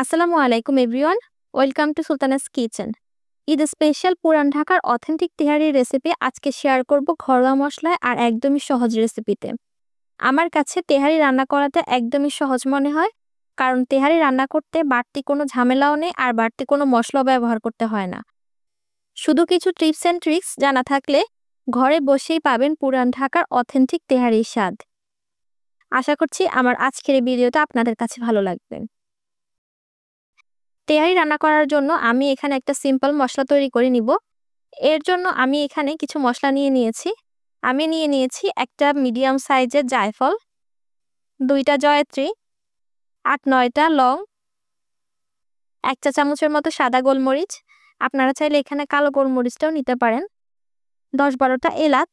আসসালামু আলাইকুম everyone. Welcome to Sultana's kitchen. Eid special পুরান ঢাকার অথেন্টিক তেহারি রেসিপি আজকে শেয়ার করব ঘরোয়া মশলায় আর একদমই সহজ রেসিপিতে। আমার কাছে তেহারি রান্না করাটা একদমই সহজ মনে হয়, কারণ তেহারি রান্না করতে বাড়তি কোনো ঝামেলাও নেই আর বাড়তি কোনো মশলা ব্যবহার করতে হয় না। শুধু কিছু টিপস অ্যান্ড ট্রিক্স জানা থাকলে ঘরে বসেই পাবেন পুরান ঢাকার অথেন্টিক তেহারির স্বাদ। আশা করছি আমার আজকের এই ভিডিওটা আপনাদের কাছে ভালো লাগবে। তেহারি রান্না করার জন্য আমি এখানে একটা সিম্পল মশলা তৈরি করে নিব। এর জন্য আমি এখানে কিছু মশলা নিয়ে নিয়েছি। আমি নিয়ে নিয়েছি একটা মিডিয়াম সাইজের জায়ফল, 2টা জয়ত্রী, 8-9টা লং, 1 চা চামচের মতো সাদা গোলমরিচ, আপনারা চাইলে এখানে কালো গোলমরিচটাও নিতে পারেন, 10-12টা এলাচ,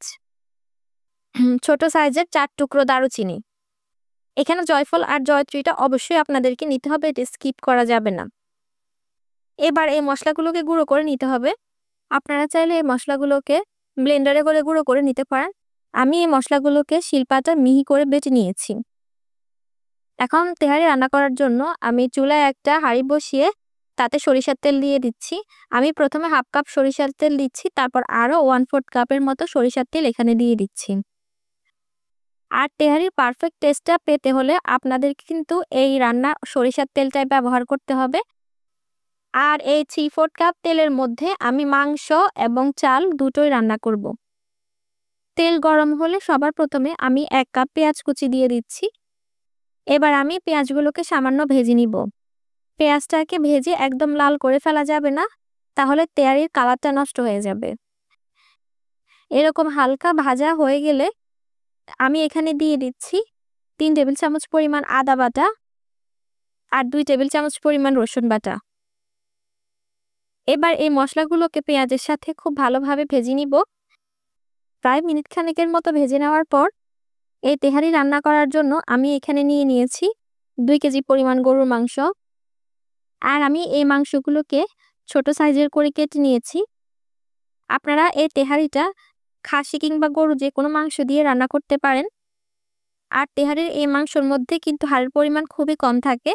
ছোট সাইজের 4 টুকরো দারুচিনি। এখানে জয়ফল আর জয়ত্রীটা অবশ্যই আপনাদেরকে নিতে হবে, এটা স্কিপ করা যাবে না। এবার এই মশলাগুলোকে গুঁড়ো করে নিতে হবে। আপনারা চাইলে এই মশলাগুলোকে ব্লেন্ডারে করে গুঁড়ো করে নিতে পারেন। আমি এই মশলাগুলোকে শিলপাটা মিহি করে বেটে নিয়েছি। এখন তেহারি রান্না করার জন্য আমি চুলায় একটা হাঁড়ি বসিয়ে তাতে সরিষার তেল দিয়ে দিচ্ছি। আমি প্রথমে 1/2 কাপ সরিষার তেল দিচ্ছি, তারপর আরও 1/4 কাপের মতো সরিষার তেল এখানে দিয়ে দিচ্ছি। আর তেহারির পারফেক্ট টেস্টটা পেতে হলে আপনাদের কিন্তু এই রান্না সরিষার তেলটাই ব্যবহার করতে হবে। আর এই 3/4 কাপ তেলের মধ্যে আমি মাংস এবং চাল দুটোই রান্না করব। তেল গরম হলে সবার প্রথমে আমি 1 কাপ পেঁয়াজ কুচি দিয়ে দিচ্ছি। এবার আমি পেঁয়াজগুলোকে সামান্য ভেজে নিব। পেঁয়াজটাকে ভেজে একদম লাল করে ফেলা যাবে না, তাহলে তেহারির কালারটা নষ্ট হয়ে যাবে। এরকম হালকা ভাজা হয়ে গেলে আমি এখানে দিয়ে দিচ্ছি 3 টেবিল চামচ পরিমাণ আদা বাটা আর 2 টেবিল চামচ পরিমাণ রসুন বাটা। এবার এই মশলাগুলোকে পেঁয়াজের সাথে খুব ভালোভাবে ভেজে নিব। প্রায় মিনিট খানেকের মতো ভেজে নেওয়ার পর এই তেহারি রান্না করার জন্য আমি এখানে নিয়ে নিয়েছি 2 কেজি পরিমাণ গরুর মাংস। আর আমি এই মাংসগুলোকে ছোট সাইজের করে কেটে নিয়েছি। আপনারা এই তেহারিটা খাসি কিংবা গরু যে কোনো মাংস দিয়ে রান্না করতে পারেন। আর তেহারির এই মাংসর মধ্যে কিন্তু হাড়ের পরিমাণ খুবই কম থাকে।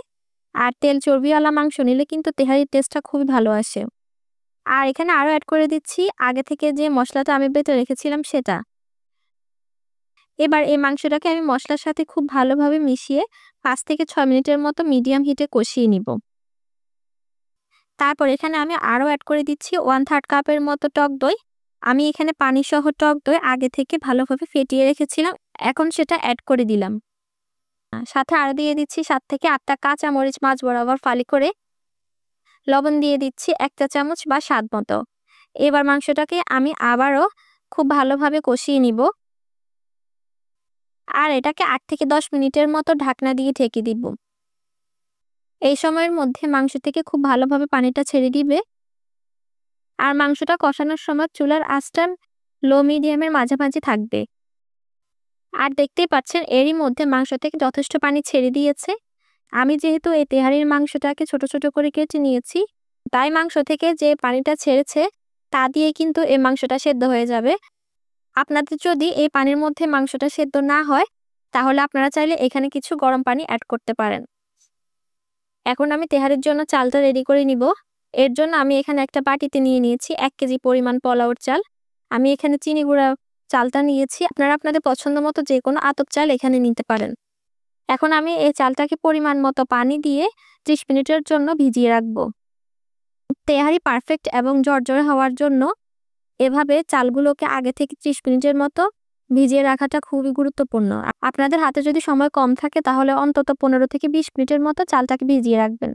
আর তেল চর্বিওয়ালা মাংস নিলে কিন্তু তেহারির টেস্টটা খুবই ভালো আসে। আর এখানে আরও অ্যাড করে দিচ্ছি আগে থেকে যে মশলাটা আমি বেটে রেখেছিলাম সেটা। এবার এই মাংসটাকে আমি মশলার সাথে খুব ভালোভাবে মিশিয়ে 5 থেকে 6 মিনিটের মতো মিডিয়াম হিটে কষিয়ে নিব। তারপর এখানে আমি আরও অ্যাড করে দিচ্ছি 1/3 কাপের মতো টক দই। আমি এখানে পানি সহ টক দই আগে থেকে ভালোভাবে ফেটিয়ে রেখেছিলাম, এখন সেটা অ্যাড করে দিলাম। সাথে আরও দিয়ে দিচ্ছি 7 থেকে 8টা কাঁচা মরিচ মাঝ বরাবর ফালি করে। লবণ দিয়ে দিচ্ছি 1 চা চামচ বা স্বাদ মতো। এবার মাংসটাকে আমি আবারও খুব ভালোভাবে কষিয়ে নিব। আর এটাকে 8 থেকে 10 মিনিটের মতো ঢাকনা দিয়ে ঢেকে দিব। এই সময়ের মধ্যে মাংস থেকে খুব ভালোভাবে পানিটা ছেড়ে দিবে। আর মাংসটা কষানোর সময় চুলার আঁচটা লো মিডিয়ামের মাঝামাঝি থাকবে। আর দেখতেই পাচ্ছেন এরই মধ্যে মাংস থেকে যথেষ্ট পানি ছেড়ে দিয়েছে। আমি যেহেতু এই তেহারির মাংসটাকে ছোট ছোট করে কেটে নিয়েছি, তাই মাংস থেকে যে পানিটা ছেড়েছে তা দিয়ে কিন্তু এই মাংসটা সেদ্ধ হয়ে যাবে। আপনাদের যদি এই পানির মধ্যে মাংসটা সেদ্ধ না হয়, তাহলে আপনারা চাইলে এখানে কিছু গরম পানি অ্যাড করতে পারেন। এখন আমি তেহারির জন্য চালটা রেডি করে নিব। এর জন্য আমি এখানে একটা বাটিতে নিয়ে নিয়েছি 1 কেজি পরিমাণ পোলাওর চাল। আমি এখানে চিনি গুঁড়া চালটা নিয়েছি। আপনারা আপনাদের পছন্দ মতো যে কোনো আতপ চাল এখানে নিতে পারেন। এখন আমি এই চালটাকে পরিমাণ মতো পানি দিয়ে 30 মিনিটের জন্য ভিজিয়ে রাখবো। তেহারি পারফেক্ট এবং ঝরঝরে হওয়ার জন্য এভাবে চালগুলোকে আগে থেকে 30 মিনিটের মতো ভিজিয়ে রাখাটা খুবই গুরুত্বপূর্ণ। আপনাদের হাতে যদি সময় কম থাকে তাহলে অন্তত 15 থেকে 20 মিনিটের মতো চালটাকে ভিজিয়ে রাখবেন।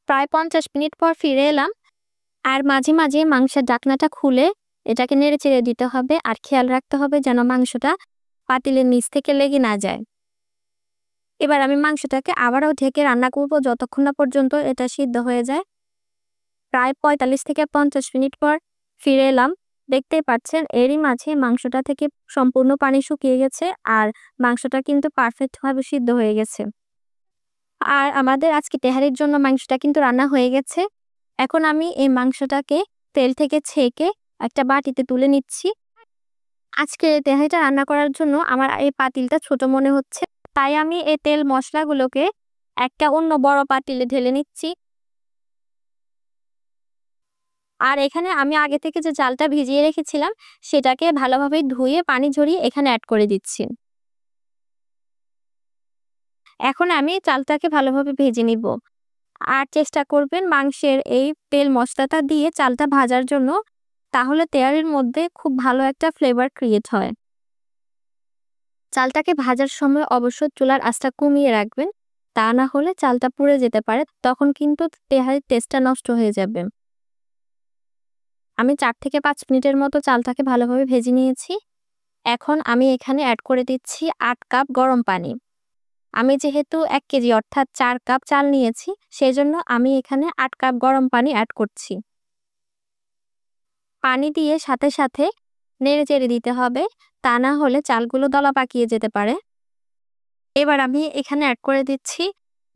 প্রায় 50 মিনিট পর ফিরে এলাম। আর মাঝে মাঝে মাংসের ঢাকনাটা খুলে এটাকে নেড়ে চেড়ে দিতে হবে। আর খেয়াল রাখতে হবে যেন মাংসটা পাতিলের নিচ থেকে লেগে না যায়। এবার আমি মাংসটাকে আবারও ঢেকে রান্না করব যতক্ষণ না পর্যন্ত এটা সিদ্ধ হয়ে যায়। প্রায় 45 থেকে 50 মিনিট পর ফিরে এলাম। দেখতেই পাচ্ছেন এরই মাঝে মাংসটা থেকে সম্পূর্ণ পানি শুকিয়ে গেছে আর মাংসটা কিন্তু পারফেক্টভাবে সিদ্ধ হয়ে গেছে। আর আমাদের আজকে তেহারির জন্য মাংসটা কিন্তু রান্না হয়ে গেছে। এখন আমি এই মাংসটাকে তেল থেকে ছেঁকে একটা বাটিতে তুলে নিচ্ছি। আজকে তেহারিটা রান্না করার জন্য আমার এই পাতিলটা ছোট মনে হচ্ছে, তাই আমি এই তেল মশলাগুলোকে একটা অন্য বড় পাতিলে ঢেলে নিচ্ছি। আর এখানে আমি আগে থেকে যে চালটা ভিজিয়ে রেখেছিলাম সেটাকে ভালোভাবে ধুয়ে পানি ঝরিয়ে এখানে অ্যাড করে দিচ্ছি। এখন আমি চালটাকে ভালোভাবে ভেজে নিব। আর চেষ্টা করবেন মাংসের এই তেল মশলাটা দিয়ে চালটা ভাজার জন্য, তাহলে তেহারির মধ্যে খুব ভালো একটা ফ্লেভার ক্রিয়েট হয়। চালটাকে ভাজার সময় অবশ্যই চুলার আঁচটা কমিয়ে রাখবেন, তা না হলে চালটা পুড়ে যেতে পারে, তখন কিন্তু তেহারির টেস্টটা নষ্ট হয়ে যাবে। আমি 4 থেকে 5 মিনিটের মতো চালটাকে ভালোভাবে ভেজে নিয়েছি। এখন আমি এখানে অ্যাড করে দিচ্ছি 8 কাপ গরম পানি। আমি যেহেতু 1 কেজি অর্থাৎ 4 কাপ চাল নিয়েছি, সেজন্য আমি এখানে 8 কাপ গরম পানি অ্যাড করছি। পানি দিয়ে সাথে সাথে নেড়েচেড়ে দিতে হবে, তা না হলে চালগুলো দলা পাকিয়ে যেতে পারে। এবার আমি এখানে অ্যাড করে দিচ্ছি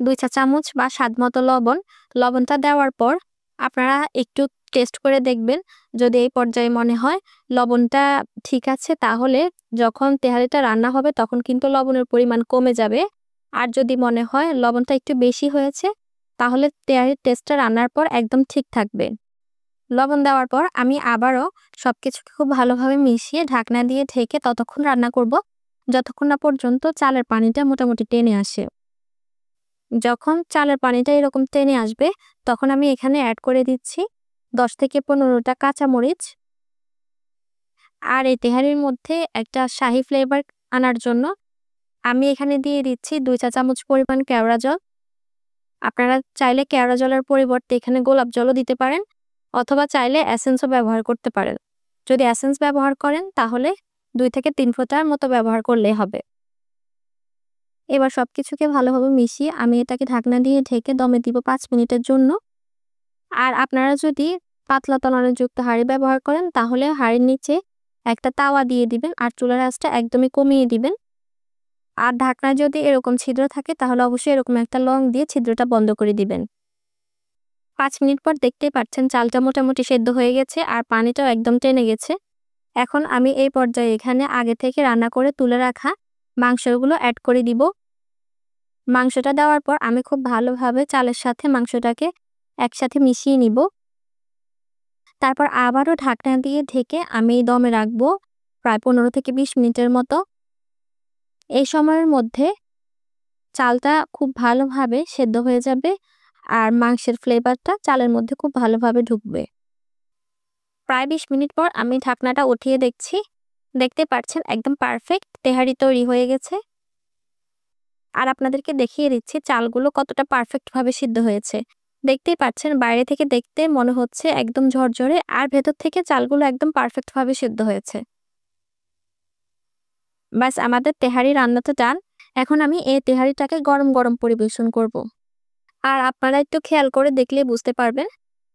2 চা চামচ বা স্বাদমতো লবণ। লবণটা দেওয়ার পর আপনারা একটু টেস্ট করে দেখবেন। যদি এই পর্যায়ে মনে হয় লবণটা ঠিক আছে, তাহলে যখন তেহারিটা রান্না হবে তখন কিন্তু লবণের পরিমাণ কমে যাবে। আর যদি মনে হয় লবণটা একটু বেশি হয়েছে, তাহলে তেহারির টেস্টটা রান্নার পর একদম ঠিক থাকবে। লবণ দেওয়ার পর আমি আবারও সবকিছুকে খুব ভালোভাবে মিশিয়ে ঢাকনা দিয়ে ঢেকে ততক্ষণ রান্না করব, যতক্ষণ না পর্যন্ত চালের পানিটা মোটামুটি টেনে আসে। যখন চালের পানিটা এরকম টেনে আসবে, তখন আমি এখানে অ্যাড করে দিচ্ছি 10 থেকে 15টা কাঁচামরিচ। আর এই তেহারির মধ্যে একটা শাহি ফ্লেভার আনার জন্য আমি এখানে দিয়ে দিচ্ছি 2 চা চামচ পরিমাণ কেওড়া জল। আপনারা চাইলে কেওড়া জলের পরিবর্তে এখানে গোলাপ জলও দিতে পারেন, অথবা চাইলে এসেন্সও ব্যবহার করতে পারেন। যদি এসেন্স ব্যবহার করেন তাহলে 2 থেকে 3 ফোঁটার মতো ব্যবহার করলেই হবে। এবার সবকিছুকে ভালোভাবে মিশিয়ে আমি এটাকে ঢাকনা দিয়ে ঢেকে দমে দিব 5 মিনিটের জন্য। আর আপনারা যদি পাতলা তলানিযুক্ত হাঁড়ি ব্যবহার করেন তাহলে হাঁড়ির নিচে একটা তাওয়া দিয়ে দিবেন আর চুলার আঁচটা একদমই কমিয়ে দিবেন। আর ঢাকনায় যদি এরকম ছিদ্র থাকে তাহলে অবশ্যই এরকম একটা লং দিয়ে ছিদ্রটা বন্ধ করে দিবেন। 5 মিনিট পর দেখতেই পাচ্ছেন চালটা মোটামুটি সেদ্ধ হয়ে গেছে আর পানিটাও একদম টেনে গেছে। এখন আমি এই পর্যায়ে এখানে আগে থেকে রান্না করে তুলে রাখা মাংসগুলো অ্যাড করে দিব। মাংসটা দেওয়ার পর আমি খুব ভালোভাবে চালের সাথে মাংসটাকে একসাথে মিশিয়ে নিব। তারপর আবারও ঢাকনা দিয়ে ঢেকে আমি দমে রাখবো প্রায় 15 থেকে 20 মিনিটের মতো। এই সময়ের মধ্যে চালটা খুব ভালোভাবে সেদ্ধ হয়ে যাবে আর মাংসের ফ্লেভারটা চালের মধ্যে খুব ভালোভাবে ঢুকবে। প্রায় 20 মিনিট পর আমি ঢাকনাটা উঠিয়ে দেখছি। দেখতে পাচ্ছেন একদম পারফেক্ট তেহারি তৈরি হয়ে গেছে। আর আপনাদেরকে দেখিয়ে দিচ্ছি চালগুলো কতটা পারফেক্টভাবে সিদ্ধ হয়েছে। দেখতেই পাচ্ছেন বাইরে থেকে দেখতে মনে হচ্ছে একদম ঝরঝরে, আর ভেতর থেকে চালগুলো একদম পারফেক্টভাবে সিদ্ধ হয়েছে। ব্যাস আমাদের তেহারি রান্নাটা ডান। এখন আমি এই তেহারিটাকে গরম গরম পরিবেশন করব। আর আপনারা একটু খেয়াল করে দেখলে বুঝতে পারবেন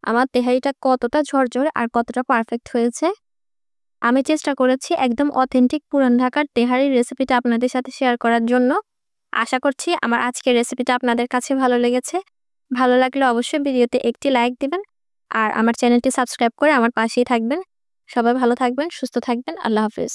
আমার তেহারিটা কতটা ঝরঝরে আর কতটা পারফেক্ট হয়েছে। আমি চেষ্টা করেছি একদম অথেন্টিক পুরান ঢাকার তেহারির রেসিপিটা আপনাদের সাথে শেয়ার করার জন্য। আশা করছি আমার আজকের রেসিপিটা আপনাদের কাছে ভালো লেগেছে। ভালো লাগলে অবশ্যই ভিডিওতে একটি লাইক দিবেন আর আমার চ্যানেলটি সাবস্ক্রাইব করে আমার পাশেই থাকবেন। সবাই ভালো থাকবেন, সুস্থ থাকবেন। আল্লাহ হাফেজ।